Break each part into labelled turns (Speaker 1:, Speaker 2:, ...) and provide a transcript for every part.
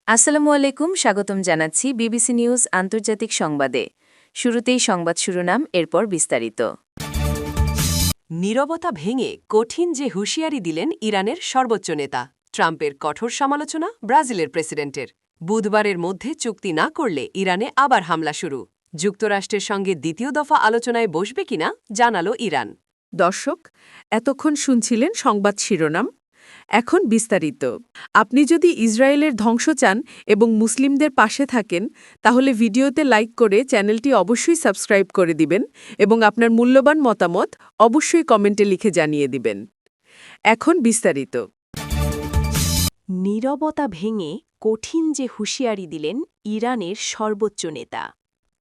Speaker 1: আসসালামু আলাইকুম, স্বাগতম জানাচ্ছি বিবিসি নিউজ আন্তর্জাতিক সংবাদে। শুরুতেই সংবাদ শিরোনাম, এরপর বিস্তারিত।
Speaker 2: নীরবতা ভেঙে কঠিন যে হুঁশিয়ারি দিলেন ইরানের সর্বোচ্চ নেতা। ট্রাম্পের কঠোর সমালোচনা ব্রাজিলের প্রেসিডেন্টের। বুধবারের মধ্যে চুক্তি না করলে ইরানে আবার হামলা শুরু। যুক্তরাষ্ট্রের সঙ্গে দ্বিতীয় দফা আলোচনায় বসবে কিনা জানালো ইরান।
Speaker 3: দর্শক, এতক্ষণ শুনছিলেন সংবাদ শিরোনাম। এখন বিস্তারিত। আপনি যদি ইসরায়েলের ধ্বংস চান এবং মুসলিমদের পাশে থাকেন, তাহলে ভিডিওতে লাইক করে চ্যানেলটি অবশ্যই সাবস্ক্রাইব করে দিবেন এবং আপনার মূল্যবান মতামত অবশ্যই কমেন্টে লিখে জানিয়ে দিবেন। এখন বিস্তারিত।
Speaker 2: নীরবতা ভেঙে কঠিন যে হুঁশিয়ারি দিলেন ইরানের সর্বোচ্চ নেতা।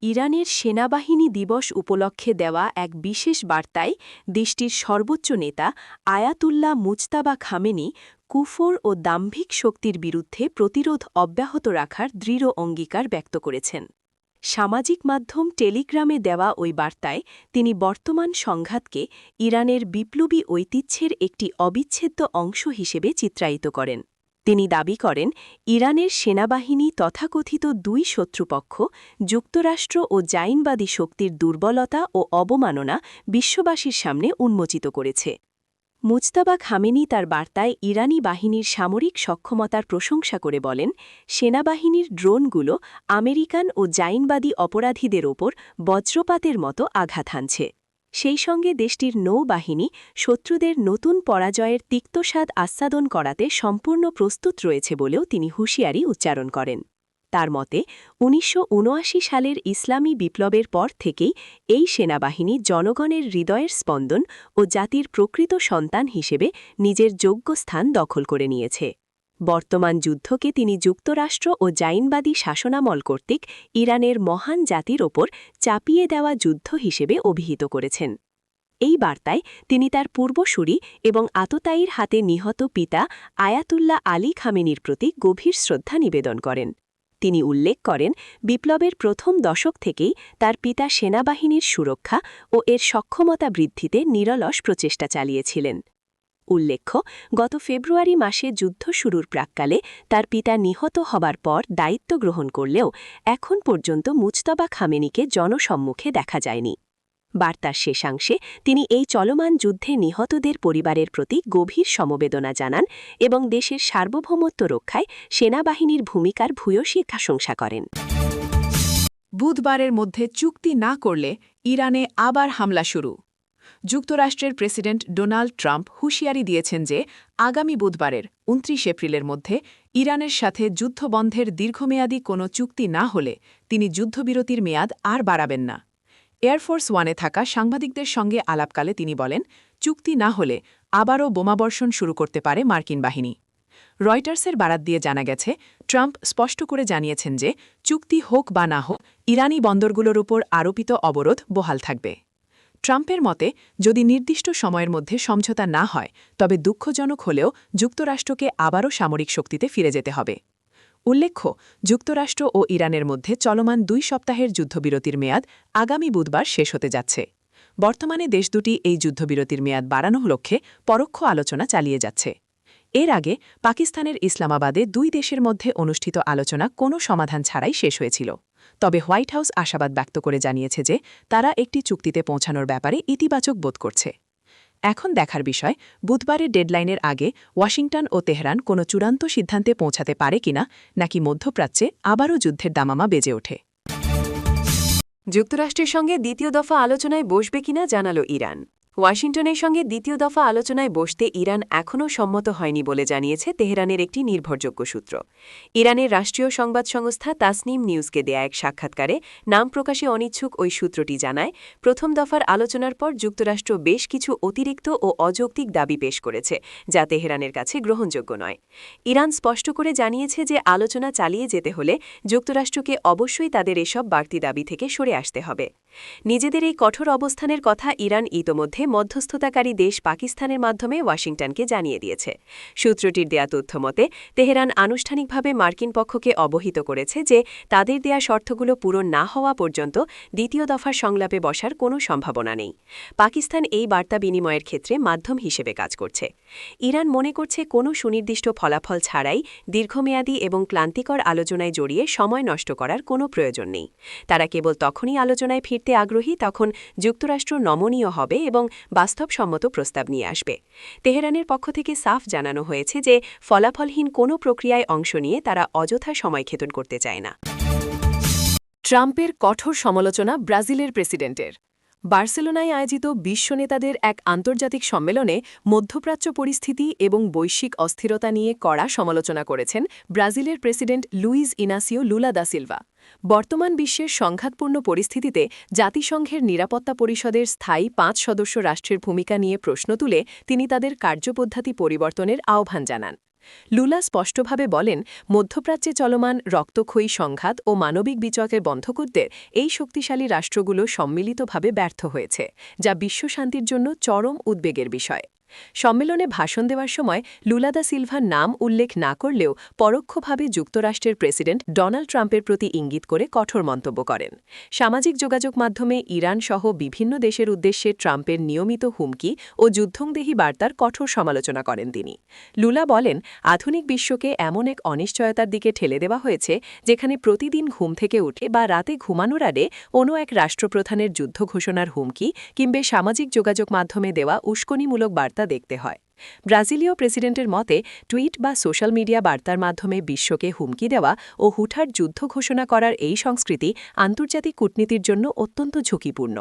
Speaker 2: ইরানের সেনাবাহিনী দিবস উপলক্ষে দেওয়া এক বিশেষ বার্তায় দেশটির সর্বোচ্চ নেতা আয়াতুল্লাহ মুজতাবা খামেনি কুফর ও দাম্ভিক শক্তির বিরুদ্ধে প্রতিরোধ অব্যাহত রাখার দৃঢ় অঙ্গীকার ব্যক্ত করেছেন। সামাজিক মাধ্যম টেলিগ্রামে দেওয়া ওই বার্তায় তিনি বর্তমান সংঘাতকে ইরানের বিপ্লবী ঐতিহ্যের একটি অবিচ্ছেদ্য অংশ হিসেবে চিত্রায়িত করেন। তিনি দাবি করেন, ইরানের সেনাবাহিনী তথাকথিত দুই শত্রুপক্ষ যুক্তরাষ্ট্র ও জাইনবাদী শক্তির দুর্বলতা ও অবমাননা বিশ্ববাসীর সামনে উন্মোচিত করেছে। মুজতাবা খামেনি তার বার্তায় ইরানি বাহিনীর সামরিক সক্ষমতার প্রশংসা করে বলেন, সেনাবাহিনীর ড্রোনগুলো আমেরিকান ও জাইনবাদী অপরাধীদের ওপর বজ্রপাতের মতো আঘাত হানছে। সেই সঙ্গে দেশটির নৌবাহিনী শত্রুদের নতুন পরাজয়ের তিক্তস্বাদ আস্বাদন করাতে সম্পূর্ণ প্রস্তুত রয়েছে বলেও তিনি হুঁশিয়ারি উচ্চারণ করেন। তার মতে ১৯৭৯ সালের ইসলামী বিপ্লবের পর থেকেই এই সেনাবাহিনী জনগণের হৃদয়ের স্পন্দন ও জাতির প্রকৃত সন্তান হিসেবে নিজের যোগ্য স্থান দখল করে নিয়েছে। বর্তমান যুদ্ধকে তিনি যুক্তরাষ্ট্র ও জাইনবাদী শাসনামল কর্তৃক ইরানের মহান জাতির ওপর চাপিয়ে দেওয়া যুদ্ধ হিসেবে অভিহিত করেছেন। এই বার্তায় তিনি তার পূর্বসূরি এবং আততায়ীর হাতে নিহত পিতা আয়াতুল্লাহ আলী খামেনির প্রতি গভীর শ্রদ্ধা নিবেদন করেন। তিনি উল্লেখ করেন, বিপ্লবের প্রথম দশক থেকেই তার পিতা সেনাবাহিনীর সুরক্ষা ও এর সক্ষমতা বৃদ্ধিতে নিরলস প্রচেষ্টা চালিয়েছিলেন। উল্লেখ্য, গত ফেব্রুয়ারি মাসে যুদ্ধ শুরুর প্রাক্কালে তার পিতা নিহত হবার পর দায়িত্ব গ্রহণ করলেও এখন পর্যন্ত মুজতবা খামেনিকে জনসম্মুখে দেখা যায়নি। বার্তার শেষাংশে তিনি এই চলমান যুদ্ধে নিহতদের পরিবারের প্রতি গভীর সমবেদনা জানান এবং দেশের সার্বভৌমত্ব রক্ষায় সেনাবাহিনীর ভূমিকার ভূয়সী প্রশংসা করেন।
Speaker 3: বুধবারের মধ্যে চুক্তি না করলে ইরানে আবার হামলা শুরু। যুক্তরাষ্ট্রের প্রেসিডেন্ট ডোনাল্ড ট্রাম্প হুঁশিয়ারি দিয়েছেন যে আগামী বুধবারের ২৯ এপ্রিলের মধ্যে ইরানের সাথে যুদ্ধবন্ধের দীর্ঘমেয়াদী কোনো চুক্তি না হলে তিনি যুদ্ধবিরতির মেয়াদ আর বাড়াবেন না। এয়ারফোর্স ওয়ানে থাকা সাংবাদিকদের সঙ্গে আলাপকালে তিনি বলেন, চুক্তি না হলে আবারও বোমাবর্ষণ শুরু করতে পারে মার্কিন বাহিনী। রয়টার্সের বারাত দিয়ে জানা গেছে, ট্রাম্প স্পষ্ট করে জানিয়েছেন যে চুক্তি হোক বা না হোক ইরানি বন্দরগুলোর উপর আরোপিত অবরোধ বহাল থাকবে। ট্রাম্পের মতে, যদি নির্দিষ্ট সময়ের মধ্যে সমঝোতা না হয় তবে দুঃখজনক হলেও যুক্তরাষ্ট্রকে আবারও সামরিক শক্তিতে ফিরে যেতে হবে। উল্লেখ্য, যুক্তরাষ্ট্র ও ইরানের মধ্যে চলমান ২ সপ্তাহের যুদ্ধবিরতির মেয়াদ আগামী বুধবার শেষ হতে যাচ্ছে। বর্তমানে দেশ দুটি এই যুদ্ধবিরতির মেয়াদ বাড়ানোর লক্ষ্যে পরোক্ষ আলোচনা চালিয়ে যাচ্ছে। এর আগে পাকিস্তানের ইসলামাবাদে ২ দেশের মধ্যে অনুষ্ঠিত আলোচনা কোনো সমাধান ছাড়াই শেষ হয়েছিল। তবে হোয়াইট হাউস আশাবাদ ব্যক্ত করে জানিয়েছে যে তারা একটি চুক্তিতে পৌঁছানোর ব্যাপারে ইতিবাচক বোধ করছে। এখন দেখার বিষয়, বুধবারের ডেডলাইনের আগে ওয়াশিংটন ও তেহরান কোনো চূড়ান্ত সিদ্ধান্তে পৌঁছাতে পারে কিনা, নাকি মধ্যপ্রাচ্যে আবারও যুদ্ধের দামামা বেজে ওঠে।
Speaker 2: যুক্তরাষ্ট্রের সঙ্গে দ্বিতীয় দফা আলোচনায় বসবে কিনা জানালো ইরান। ওয়াশিংটনের সঙ্গে দ্বিতীয় দফা আলোচনায় বসতে ইরান এখনও সম্মত হয়নি বলে জানিয়েছে তেহরানের একটি নির্ভরযোগ্য সূত্র। ইরানের রাষ্ট্রীয় সংবাদ সংস্থা তাসনিম নিউজকে দেয়া এক সাক্ষাৎকারে নাম প্রকাশে অনিচ্ছুক ওই সূত্রটি জানায়, প্রথম দফার আলোচনার পর যুক্তরাষ্ট্র বেশ কিছু অতিরিক্ত ও অযৌক্তিক দাবি পেশ করেছে, যা তেহরানের কাছে গ্রহণযোগ্য নয়। ইরান স্পষ্ট করে জানিয়েছে যে আলোচনা চালিয়ে যেতে হলে যুক্তরাষ্ট্রকে অবশ্যই তাদের এসব বাড়তি দাবি থেকে সরে আসতে হবে। নিজেদের এই কঠোর অবস্থানের কথা ইরান ইতোমধ্যে মধ্যস্থতাকারী দেশ পাকিস্তানের মাধ্যমে ওয়াশিংটনকে জানিয়ে দিয়েছে। সূত্রটির দেয়া তথ্যমতে তেহরান আনুষ্ঠানিকভাবে মার্কিন পক্ষকে অবহিত করেছে যে তাদের দেয়া শর্তগুলো পূরণ না হওয়া পর্যন্ত দ্বিতীয় দফার সংলাপে বসার কোনো সম্ভাবনা নেই। পাকিস্তান এই বার্তা বিনিময়ের ক্ষেত্রে মাধ্যম হিসেবে কাজ করছে। ইরান মনে করছে কোনো সুনির্দিষ্ট ফলাফল ছাড়াই দীর্ঘমেয়াদী এবং ক্লান্তিকর আলোচনায় জড়িয়ে সময় নষ্ট করার কোনো প্রয়োজন নেই। তারা কেবল তখনই আলোচনায় ফিরতে আগ্রহী যখন যুক্তরাষ্ট্র নমনীয় হবে এবং বাস্তবসম্মত প্রস্তাব নিয়ে আসবে। তেহরানের পক্ষ থেকে সাফ জানানো হয়েছে যে ফলাফলহীন কোনো প্রক্রিয়ায় অংশ নিয়ে তারা অযথা সময়ক্ষেপণ করতে চায় না।
Speaker 1: ট্রাম্পের কঠোর সমালোচনা ব্রাজিলের প্রেসিডেন্টের। বার্সেলোনায় আয়োজিত বিশ্ব নেতাদের এক আন্তর্জাতিক সম্মেলনে মধ্যপ্রাচ্য পরিস্থিতি এবং বৈশ্বিক অস্থিরতা নিয়ে কড়া সমালোচনা করেছেন ব্রাজিলের president Luiz Inacio Lula da Silva. বর্তমান বিশ্বের সংঘাতপূর্ণ পরিস্থিতিতে জাতিসংঘের নিরাপত্তা পরিষদের স্থায়ী 5 সদস্য রাষ্ট্রের ভূমিকা নিয়ে প্রশ্ন তুলে তিনি তাদের কার্যপদ্ধতি পরিবর্তনের আহ্বান জানান। লুলা স্পষ্টভাবে বলেন, মধ্যপ্রাচ্যে চলমান রক্তক্ষয়ী সংঘাত ও মানবিক বিচয়কে বন্ধ করতে এই শক্তিশালী রাষ্ট্রগুলো সম্মিলিতভাবে ব্যর্থ হয়েছে, যা বিশ্বশান্তির জন্য চরম উদ্বেগের বিষয়। সম্মেলনে ভাষণ দেওয়ার সময় লুলা দা সিলভার নাম উল্লেখ না করলেও পরোক্ষভাবে যুক্তরাষ্ট্রের প্রেসিডেন্ট ডোনাল্ড ট্রাম্পের প্রতি ইঙ্গিত করে কঠোর মন্তব্য করেন। সামাজিক যোগাযোগ মাধ্যমে ইরান সহ বিভিন্ন দেশের উদ্দেশ্যে ট্রাম্পের নিয়মিত হুমকি ও যুদ্ধংদেহী বার্তার কঠোর সমালোচনা করেন তিনি। লুলা বলেন, আধুনিক বিশ্বকে এমন এক অনিশ্চয়তার দিকে ঠেলে দেওয়া হয়েছে যেখানে প্রতিদিন ঘুম থেকে উঠে বা রাতে ঘুমানোর আগে কোনো এক রাষ্ট্রপ্রধানের যুদ্ধ ঘোষণার হুমকি কিংবা সামাজিক যোগাযোগ মাধ্যমে দেওয়া উস্কানিমূলক বার্তা দেখতে হয়। ব্রাজিলীয় প্রেসিডেন্টের মতে টুইট বা সোশ্যাল মিডিয়া বার্তার মাধ্যমে বিশ্বকে হুমকি দেওয়া ও হুঠাৎ যুদ্ধ ঘোষণা করার এই সংস্কৃতি আন্তর্জাতিক কূটনীতির জন্য অত্যন্ত ঝুঁকিপূর্ণ।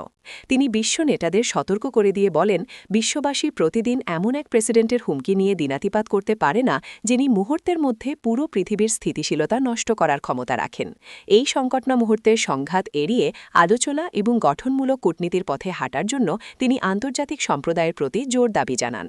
Speaker 1: তিনি বিশ্ব নেতাদের সতর্ক করে দিয়ে বলেন, বিশ্ববাসী প্রতিদিন এমন এক প্রেসিডেন্টের হুমকি নিয়ে দিনাতিপাত করতে পারে না যিনি মুহূর্তের মধ্যে পুরো পৃথিবীর স্থিতিশীলতা নষ্ট করার ক্ষমতা রাখেন। এই সংকটনা মুহূর্তের সংঘাত এড়িয়ে আলোচনা এবং গঠনমূলক কূটনীতির পথে হাঁটার জন্য তিনি আন্তর্জাতিক সম্প্রদায়ের প্রতি জোর দাবি জানান।